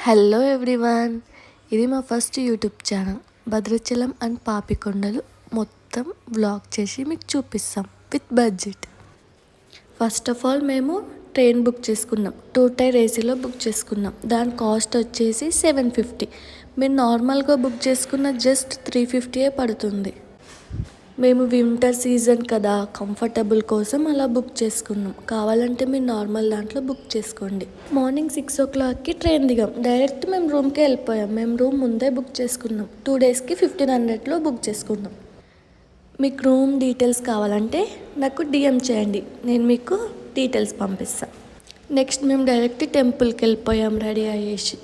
Hello everyone, ఇది మా first YouTube channel. Bhadrachalam and Papikondalu మొత్తం వ్లాగ్ చేసి మీకు చూపిస్తాం with budget. First of all మేము ట్రైన్ బుక్ చేసుకున్నాం. 2 టైర్ ఏసీలో బుక్ చేసుకున్నాం. దాని కాస్ట్ వచ్చేసి 750. మీరు నార్మల్గా బుక్ చేసుకున్న జస్ట్ 350 పడుతుంది. మేము వింటర్ సీజన్ కదా, కంఫర్టబుల్ కోసం అలా బుక్ చేసుకున్నాం. కావాలంటే మీరు నార్మల్ దాంట్లో బుక్ చేసుకోండి. మార్నింగ్ 6 o'clockకి ట్రైన్ దిగాం. డైరెక్ట్ మేము రూమ్కే వెళ్ళిపోయాం. మేము రూమ్ ముందే బుక్ చేసుకున్నాం. 2 daysకి 1500లో బుక్ చేసుకున్నాం. మీకు రూమ్ డీటెయిల్స్ కావాలంటే నాకు DM చేయండి, నేను మీకు డీటెయిల్స్ పంపిస్తాను. నెక్స్ట్ మేము డైరెక్ట్ టెంపుల్కి వెళ్ళిపోయాం రెడీ అయ్యేసి.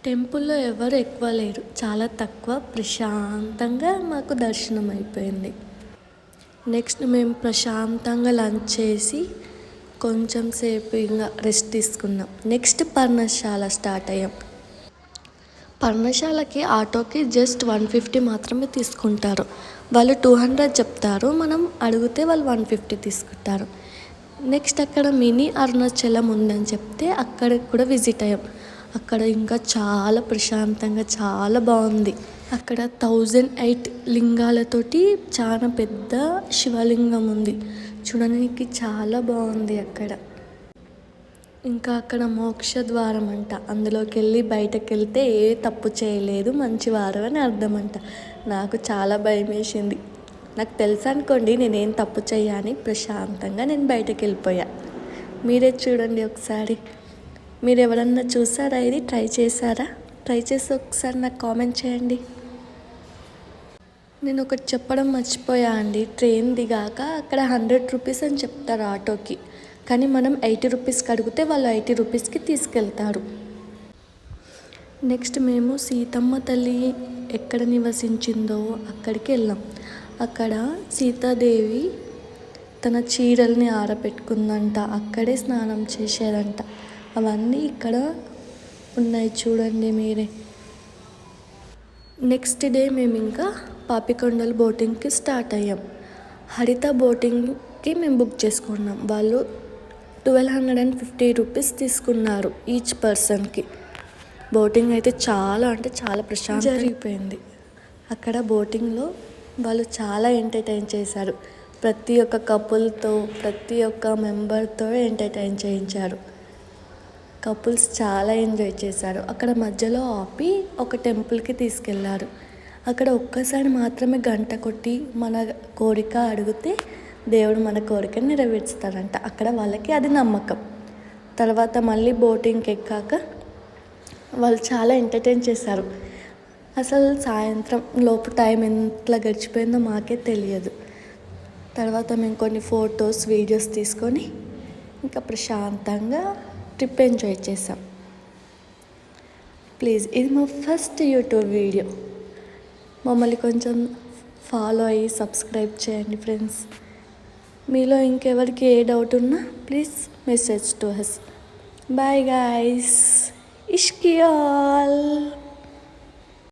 టెంపుల్లో ఎవరు ఎక్కువ లేరు, చాలా తక్కువ. ప్రశాంతంగా మాకు దర్శనం అయిపోయింది. నెక్స్ట్ మేము ప్రశాంతంగా లంచ్ చేసి కొంచెం సేపు ఇంకా రెస్ట్ తీసుకున్నాం. నెక్స్ట్ పర్ణశాల స్టార్ట్ అయ్యాం. పర్ణశాలకి ఆటోకి జస్ట్ 150 మాత్రమే తీసుకుంటారు. వాళ్ళు 200 చెప్తారు, మనం అడిగితే వాళ్ళు 150 తీసుకుంటారు. నెక్స్ట్ అక్కడ మినీ అరుణాచలం ఉందని చెప్తే అక్కడికి కూడా విజిట్ అయ్యాం. అక్కడ ఇంకా చాలా ప్రశాంతంగా చాలా బాగుంది. అక్కడ 1008 లింగాలతోటి చాలా పెద్ద శివలింగం ఉంది. చూడడానికి చాలా బాగుంది అక్కడ. ఇంకా అక్కడ మోక్ష ద్వారం అంట. అందులోకి వెళ్ళి బయటకు వెళ్తే ఏ తప్పు చేయలేదు, మంచివారు అని అర్థం అంట. నాకు చాలా భయం వేసింది. నాకు తెలుసు అనుకోండి నేనేం తప్పు చేయని. ప్రశాంతంగా నేను బయటకు వెళ్ళిపోయా. మీరే చూడండి ఒకసారి. మీరు ఎవరన్నా చూసారా, ఇది ట్రై చేశారా? ట్రై చేసి ఒకసారి నాకు కామెంట్ చేయండి. నేను ఒకటి చెప్పడం మర్చిపోయా అండి. ట్రైన్ దిగాక అక్కడ 100 రూపీస్ అని చెప్తారు ఆటోకి, కానీ మనం 80 రూపీస్కి అడిగితే వాళ్ళు 80 రూపీస్కి తీసుకెళ్తారు. నెక్స్ట్ మేము సీతమ్మ తల్లి ఎక్కడ నివసించిందో అక్కడికి వెళ్ళాం. అక్కడ సీతాదేవి తన చీరల్ని ఆరబెట్టుకుందంట, అక్కడే స్నానం చేశారంట. అవన్నీ ఇక్కడ ఉన్నాయి, చూడండి మీరే. నెక్స్ట్ డే మేము ఇంకా పాపికొండలు బోటింగ్కి స్టార్ట్ అయ్యాం. హరిత బోటింగ్కి మేము బుక్ చేసుకున్నాం. వాళ్ళు 1250 రూపీస్ తీసుకున్నారు ఈచ్ పర్సన్కి. బోటింగ్ అయితే చాలా అంటే చాలా ప్రశాంతంగా జరిగిపోయింది. అక్కడ బోటింగ్లో వాళ్ళు చాలా ఎంటర్టైన్ చేశారు. ప్రతి ఒక్క కపుల్తో, ప్రతి ఒక్క మెంబర్తో ఎంటర్టైన్ చేయించారు. కపుల్స్ చాలా ఎంజాయ్ చేశారు. అక్కడ మధ్యలో ఆపి ఒక టెంపుల్కి తీసుకెళ్లారు. అక్కడ ఒక్కసారి మాత్రమే గంట కొట్టి మన కోరిక అడిగితే దేవుడు మన కోరికని నెరవేర్చుతారంట. అక్కడ వాళ్ళకి అది నమ్మకం. తర్వాత మళ్ళీ బోటింగ్కి ఎక్కాక వాళ్ళు చాలా ఎంటర్టైన్ చేశారు. అసలు సాయంత్రం లోపు టైం ఎంత గడిచిపోయిందో మాకే తెలియదు. తర్వాత మేము కొన్ని ఫొటోస్, వీడియోస్ తీసుకొని ఇంకా ప్రశాంతంగా ట్రిప్ ఎంజాయ్ చేసాం. ప్లీజ్, ఇది మా ఫస్ట్ యూట్యూబ్ వీడియో. మమ్మల్ని కొంచెం ఫాలో అయ్యి సబ్స్క్రైబ్ చేయండి ఫ్రెండ్స్. మీలో ఇంకెవరికి ఏ డౌట్ ఉన్నా please message to us. Bye guys, ఇష్కి ఆల్.